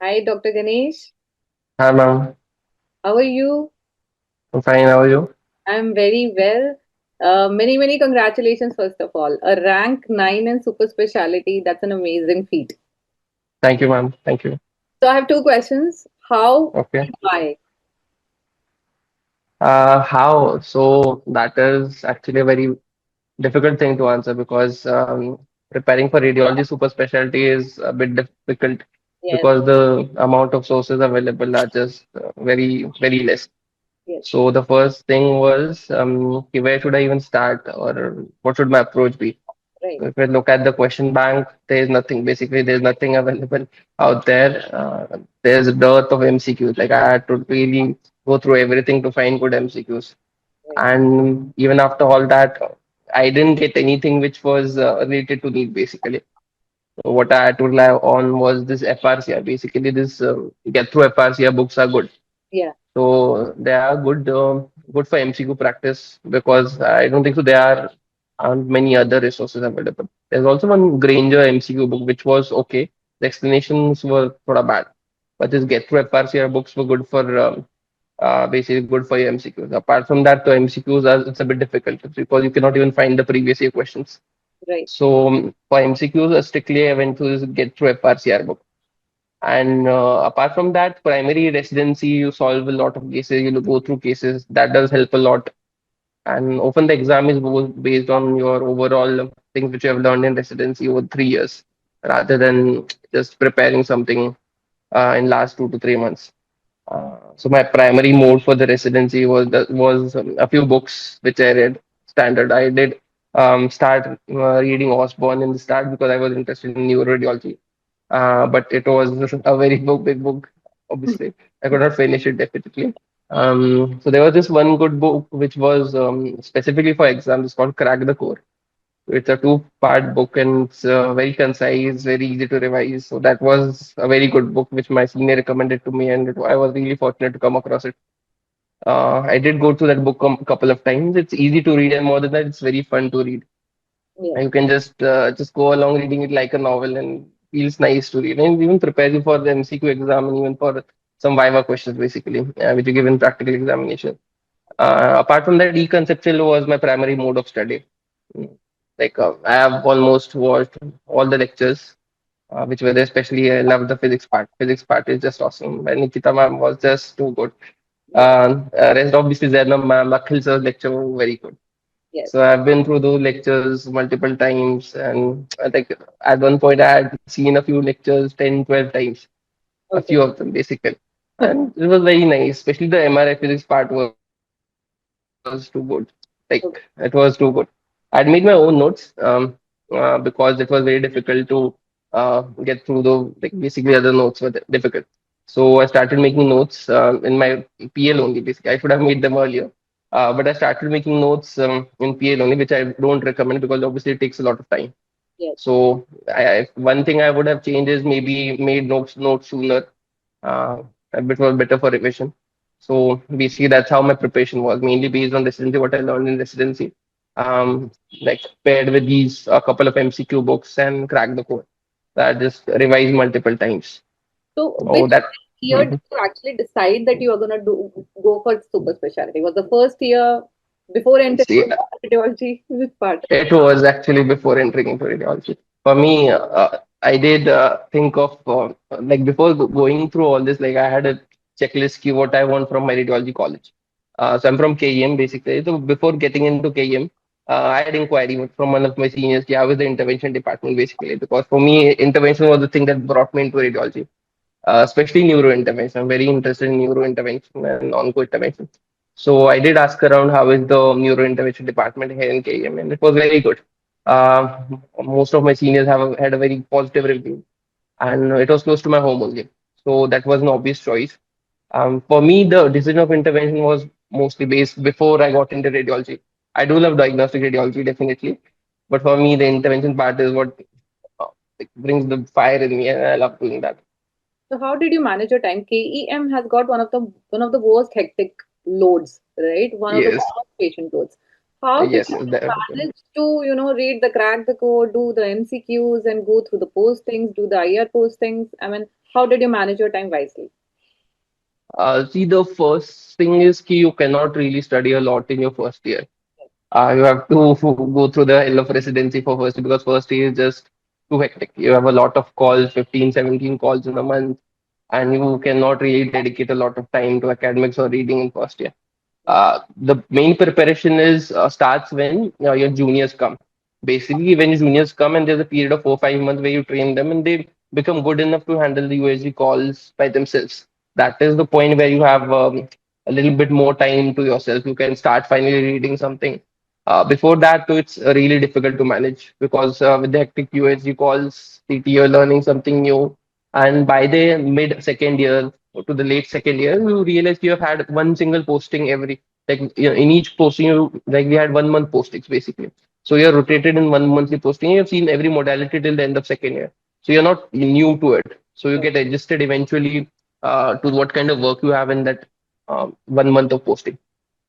Hi, Dr. Ganesh. Hi, ma'am. How are you? I'm fine. How are you? I'm very well. Many congratulations, first of all. A rank 9 in super specialty, that's an amazing feat. Thank you, ma'am. Thank you. So, I have two questions. How Okay. and why? How? So that is actually a very difficult thing to answer because preparing for radiology super specialty is a bit difficult Yes, because the amount of sources available are just very less. yes, So the first thing was, okay, where should I even start, or what should my approach be? right. If we look at the question bank, there is nothing. Basically, there's nothing available out there. There's a dearth of MCQs. Like I had to really go through everything to find good MCQs. Right. And even after all that, I didn't get anything which was related to NEET basically. So what I had to rely on was this FRCR. Basically, this get through FRCR books are good. Yeah, So they are good for MCQ practice because I don't think so. There aren't many other resources available. There's also one Granger MCQ book which was okay. The explanations were sort of bad, but this Get Through FRCR books were good for basically good for your MCQs. Apart from that, the MCQs are it's a bit difficult because you cannot even find the previous year questions. right. So for MCQs, strictly I went to this Get Through FRCR book. And apart from that, primary residency, you solve a lot of cases, you go through cases. That does help a lot. And often the exam is based on your overall things which you have learned in residency over 3 years, rather than just preparing something in last 2 to 3 months. So my primary mode for the residency was a few books which I read standard. I did start reading Osborne in the start because I was interested in neuroradiology, but it was a very big book. Obviously, I could not finish it definitely. So there was this one good book which was specifically for exams. It's called Crack the Core. It's a two-part book and it's very concise, very easy to revise. So that was a very good book which my senior recommended to me, and I was really fortunate to come across it. I did go through that book a couple of times. It's easy to read, and more than that, it's very fun to read. Yeah. And you can just go along reading it like a novel, and feels nice to read. And even prepare you for the MCQ exam and even for some Viva questions, basically, which you give in practical examination. Apart from that, e-conceptual was my primary mode of study. Mm. Like I have almost watched all the lectures, which were there. Especially I love the physics part. Physics part is just awesome. And Nikita ma'am was just too good. Yes, Rest obviously Zainab ma'am, Akhil sir's lecture were very good. yes. So I've been through those lectures multiple times, and I think at one point I had seen a few lectures 10, 12 times, a Okay. few of them basically. And it was very nice, especially the MRI physics part was too good. Like it was too good. I'd made my own notes because it was very difficult to get through the like basically other notes were difficult. So I started making notes in my PL only. Basically, I should have made them earlier. But I started making notes in PL only, which I don't recommend because obviously it takes a lot of time. Yes. So one thing I would have changed is maybe made notes sooner. Uh, a bit more better for revision. So basically, that's how my preparation was, mainly based on residency, what I learned in residency. Like paired with these a couple of MCQ books and crack the code. That I just revised multiple times. So, Oh, which that. year did Mhm. you actually decide that you are gonna go for super specialty? Was the first year before entering See, radiology? Which part? it was actually before entering into radiology. For me, I did think of like before going through all this, like I had a checklist key what I want from my radiology college. So I'm from KEM basically. So before getting into KEM, I had inquiry from one of my seniors. Yeah, with the intervention department basically, because for me, intervention was the thing that brought me into radiology, especially neuro intervention. I'm very interested in neuro intervention and onco intervention. So I did ask around how is the neuro intervention department here in KM, and it was very good. Uh, Most of my seniors have had a very positive review, and it was close to my home only. So that was an obvious choice. For me, the decision of intervention was mostly based before I got into radiology. I do love diagnostic radiology, definitely, but for me, the intervention part is what uh, like, brings the fire in me, and I love doing that. So how did you manage your time? KEM has got one of the most hectic loads, right? One of the Yes, worst patient loads. How did yes, you definitely. manage to, read the crack the code, do the MCQs and go through the postings, do the IR postings? I mean, How did you manage your time wisely? See, the first thing is ki you cannot really study a lot in your first year. You have to go through the hell of residency for first year because first year is just too hectic. You have a lot of calls, 15, 17 calls in a month, and you cannot really dedicate a lot of time to academics or reading in first year. The main preparation is starts when your juniors come. Basically, when your juniors come and there's a period of 4 5 months where you train them and they become good enough to handle the USG calls by themselves. That is the point where you have a little bit more time to yourself. You can start finally reading something. Before that, though, it's really difficult to manage because with the hectic USG calls, you're learning something new. And by the mid second year to the late second year, you realize you have had one single posting every like in each posting you like we had 1 month postings basically. So you're rotated in 1 monthly posting. You've seen every modality till the end of second year. So you're not new to it. So you get adjusted eventually to what kind of work you have in that 1 month of posting.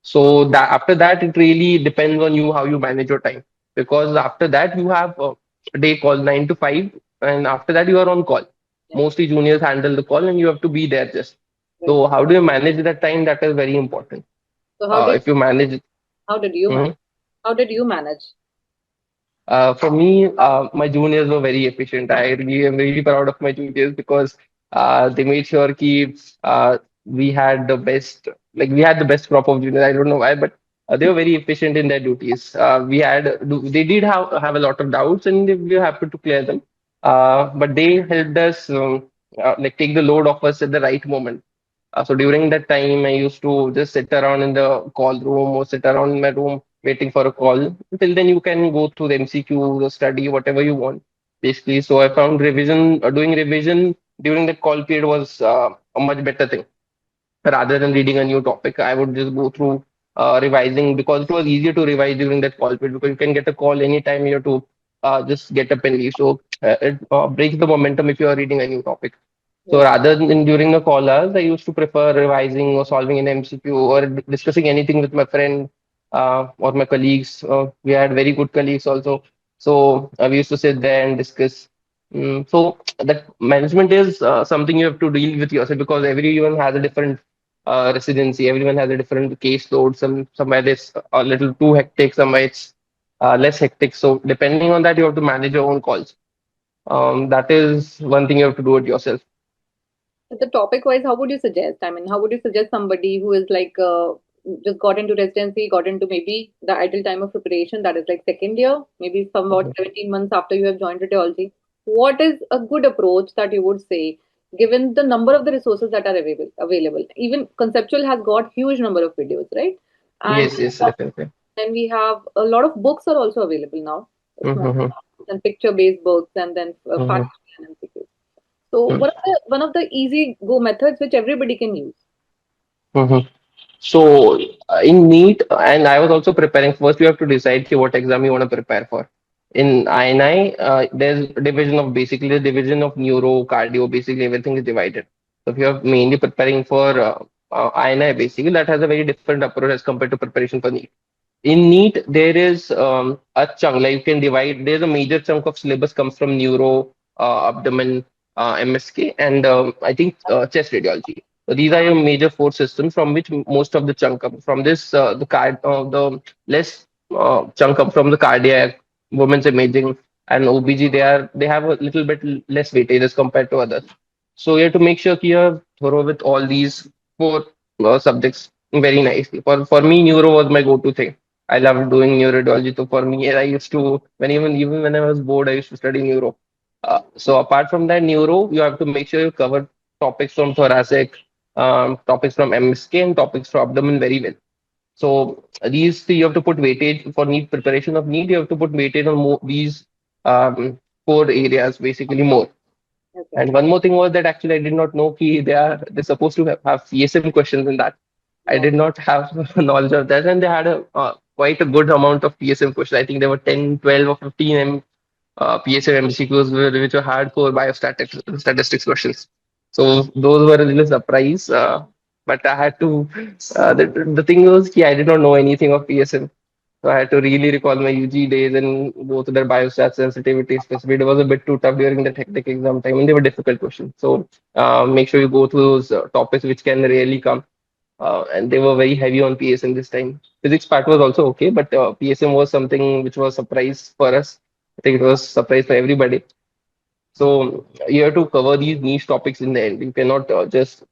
So that after that, it really depends on you how you manage your time. Because after that, you have a day call 9 to 5, and after that, you are on call. Yeah. Mostly juniors handle the call, and you have to be there just. Right. So how do you manage that time? That is very important. So If you manage, how did you manage? Mhm. How did you manage? For me, my juniors were very efficient. I really am really proud of my juniors because they made sure ki, we had the best, like we had the best crop of juniors. I don't know why, but they were very efficient in their duties. They did have a lot of doubts, and we were happy to clear them. But they helped us like take the load off us at the right moment. So during that time, I used to just sit around in the call room or sit around in my room waiting for a call. Till then, you can go through the MCQ, or study, whatever you want, basically. So I found doing revision during that call period was a much better thing rather than reading a new topic. I would just go through revising because it was easier to revise during that call period because you can get a call anytime you have to just get up and leave. So it breaks the momentum if you are reading a new topic. So Right. rather than during the call hours, I used to prefer revising or solving an MCQ or discussing anything with my friend or my colleagues. We had very good colleagues also. So we used to sit there and discuss. So that management is something you have to deal with yourself because everyone has a different residency. Everyone has a different caseload. Somewhere it's a little too hectic. Somewhere it's less hectic. So depending on that, you have to manage your own calls. That is one thing you have to do it yourself. The topic wise, how would you suggest? I mean, how would you suggest somebody who is like just got into residency, got into maybe the ideal time of preparation, that is like second year, maybe somewhat Mhm. 17 months after you have joined radiology? What is a good approach that you would say, given the number of the resources that are available? Even Conceptual has got huge number of videos, right? And Yes, yes, definitely. then we have a lot of books are also available now, small Mm-hmm, and picture-based books, and then mm-hmm, fact and MCQs. So one of the easy go methods which everybody can use. mm-hmm. So in NEET, and I was also preparing. First, you have to decide ki what exam you want to prepare for. In INI, there's division of basically the division of neuro, cardio. Basically, everything is divided. So if you're mainly preparing for INI, basically that has a very different approach as compared to preparation for NEET. In NEET, there is a chunk, like you can divide, there's a major chunk of syllabus comes from neuro, abdomen, MSK, and I think chest radiology. So these are your major four systems from which most of the chunk come. From this, the less chunk come from the cardiac, women's imaging, and OBG. They have a little bit less weightage as compared to others. So you have to make sure you're thorough with all these four subjects very nicely. For me, neuro was my go-to thing. I loved doing neurology. So for me, I used to even when I was bored, I used to study neuro. So apart from that, neuro, you have to make sure you cover topics from thoracic, topics from MSK, and topics from abdomen very well. So these three you have to put weightage for NEET preparation of NEET. You have to put weightage on these four areas basically more. Okay. And one more thing was that actually I did not know ki they're supposed to have CSM questions in that. I No. did not have knowledge of that, and they had a quite a good amount of PSM questions. I think there were 10, 12, or 15 PSM MCQs which were hardcore biostatistics statistics questions. So those were a little surprise. But I had to. The thing was, I did not know anything of PSM. So I had to really recall my UG days and go to their biostat sensitivity specifically. It was a bit too tough during the technical exam time, and they were difficult questions. So make sure you go through those topics which can really come. And they were very heavy on PSM this time. Physics part was also okay, but PSM was something which was surprise for us. I think it was surprise for everybody. So you have to cover these niche topics in the end. You cannot just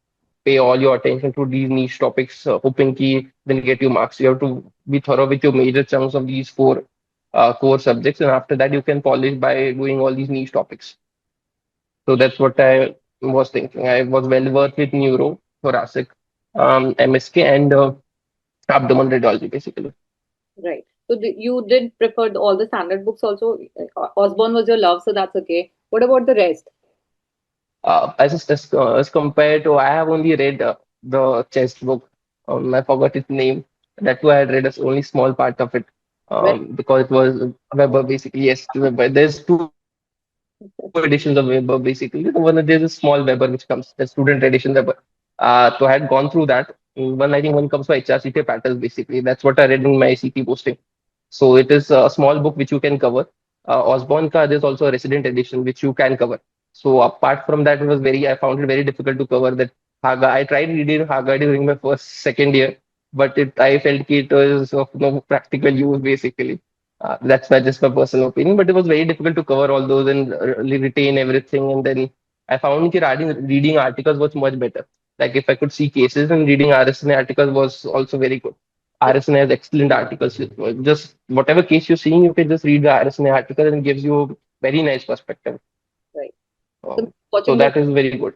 pay all your attention to these niche topics, hoping ki then get you marks. You have to be thorough with your major chunks of these four core subjects, and after that you can polish by doing all these niche topics. So that's what I was thinking. I was well versed with neuro, thoracic, MSK, and abdomen radiology basically. Right. So you did prefer all the standard books also. Osborne was your love, so that's okay. What about the rest? As compared to, I have only read the chest book. I forgot its name. That too, I had read only small part of it Well, because it was Weber basically. Yes, Weber. There's two editions of Weber basically. There's a small Weber which comes, the student edition Weber. So I had gone through that. One, I think one comes for HRCT patterns basically. That's what I read in my CP posting. So it is a small book which you can cover. Osborne ka there's also a resident edition which you can cover. So apart from that, I found it very difficult to cover that Haga. I tried reading Haga during my second year, but I felt it was of no practical use basically. That's just my personal opinion, but it was very difficult to cover all those and retain everything. And then I found that reading articles was much better. Like if I could see cases and reading RSNA articles was also very good. RSNA has excellent articles. Just whatever case you're seeing, you can just read the RSNA article and it gives you a very nice perspective. right. So Um, so watching the that is very good.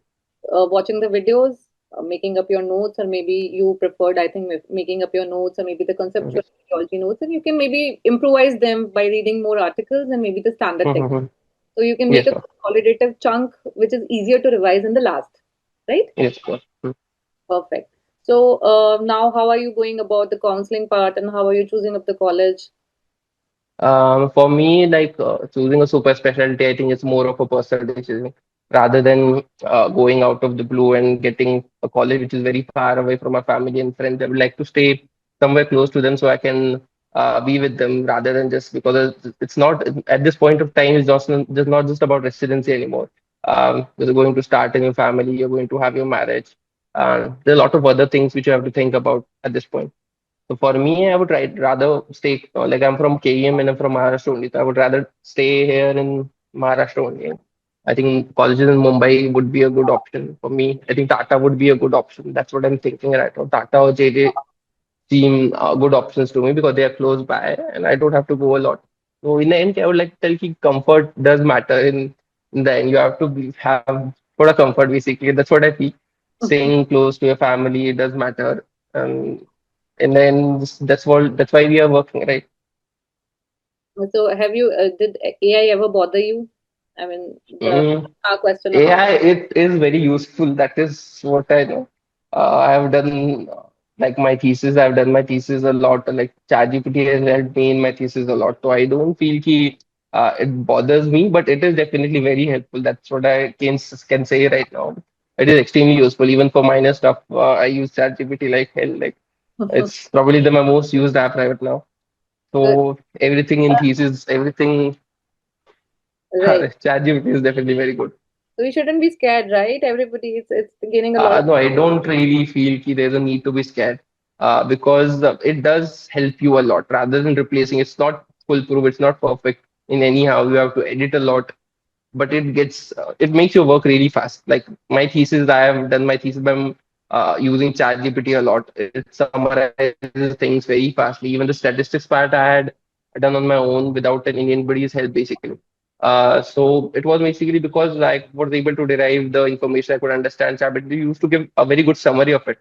watching the videos, making up your notes, or maybe you preferred, I think, making up your notes, or maybe the conceptual Yes. radiology notes, and you can maybe improvise them by reading more articles and maybe the standard text. Mhm. So you can make Yes, a sir. consolidative chunk which is easier to revise in the last, right? Yes, sir. Perfect. So now, how are you going about the counseling part, and how are you choosing up the college? For me, like choosing a super specialty, I think it's more of a personal decision rather than going out of the blue and getting a college which is very far away from my family and friends. I would like to stay somewhere close to them so I can be with them rather than just because it's not at this point of time, it's just not just about residency anymore. You're going to start a new family, you're going to have your marriage. There are a lot of other things which you have to think about at this point. So for me, I would rather stay like I'm from KEM and I'm from Maharashtra only. So I would rather stay here in Maharashtra only. I think colleges in Mumbai would be a good option for me. I think Tata would be a good option. That's what I'm thinking right now. Tata or JJ seem good options to me because they are close by and I don't have to go a lot. So in the end, I would like to tell you comfort does matter in the end. You have to have for a comfort basically. That's what I feel. Staying close to your family does matter. Um, and then that's why we are working, right? So have you did AI ever bother you? I mean, the Mm, question how. AI, it is very useful. That is what I know. I have done like my thesis. I've done my thesis a lot. Like ChatGPT has helped me in my thesis a lot. So I don't feel ki it bothers me, but it is definitely very helpful. That's what I can say right now. It is extremely useful. Even for minor stuff, I use ChatGPT like hell. Like it's probably my most used app right now. So, So everything in thesis, everything, right. ChatGPT is definitely very good. So we shouldn't be scared, right? Everybody, it's gaining a lot of. No, I don't really feel ki there's a need to be scared because it does help you a lot rather than replacing. It's not foolproof. It's not perfect in anyhow. You have to edit a lot, but it makes your work really fast. Like my thesis, I have done my thesis by using ChatGPT a lot. It summarizes things very fastly. Even the statistics part I had done on my own without anybody's help, basically. So it was basically because I was able to derive the information I could understand. ChatGPT used to give a very good summary of it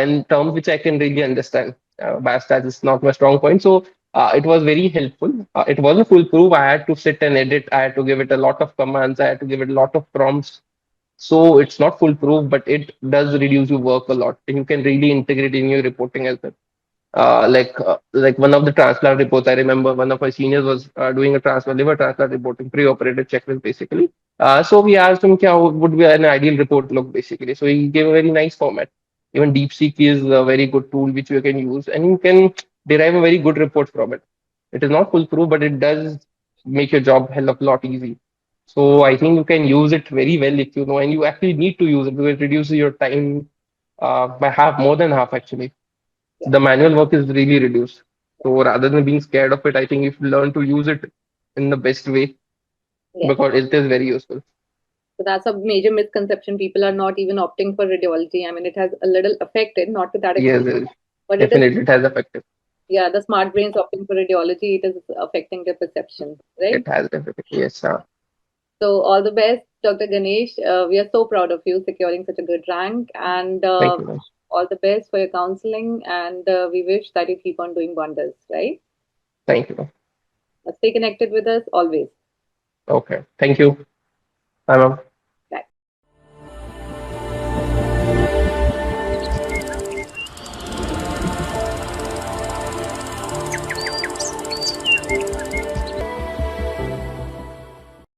in terms which I can really understand. Biostats is not my strong point. So it was very helpful. It wasn't foolproof. I had to sit and edit. I had to give it a lot of commands. I had to give it a lot of prompts. So it's not foolproof, but it does reduce your work a lot. And you can really integrate in your reporting as well. Like one of the transplant reports, I remember one of my seniors was doing a liver transplant reporting, pre-operative checklist basically. So we asked him, "Kya would be an ideal report look?" Basically, so he gave a very nice format. Even DeepSeek is a very good tool which you can use, and you can derive a very good report from it. It is not foolproof, but it does make your job hell of a lot easy. So I think you can use it very well if you know, and you actually need to use it because it reduces your time by half, more than half actually. Yeah. The manual work is really reduced. So rather than being scared of it, I think if you learn to use it in the best way, Yes. because it is very useful. So that's a major misconception. People are not even opting for radiology. I mean, it has a little affected, not to that Yes, extent, but it is, definitely it has affected. yeah, the smart brains opting for radiology, it is affecting their perception, right? It has affected. Yes, So all the best, Dr. Ganesh. We are so proud of you securing such a good rank, and thank you. all the best for your counseling. And we wish that you keep on doing wonders, right? Thank you. Stay connected with us always. Okay. Thank you. Bye, ma'am.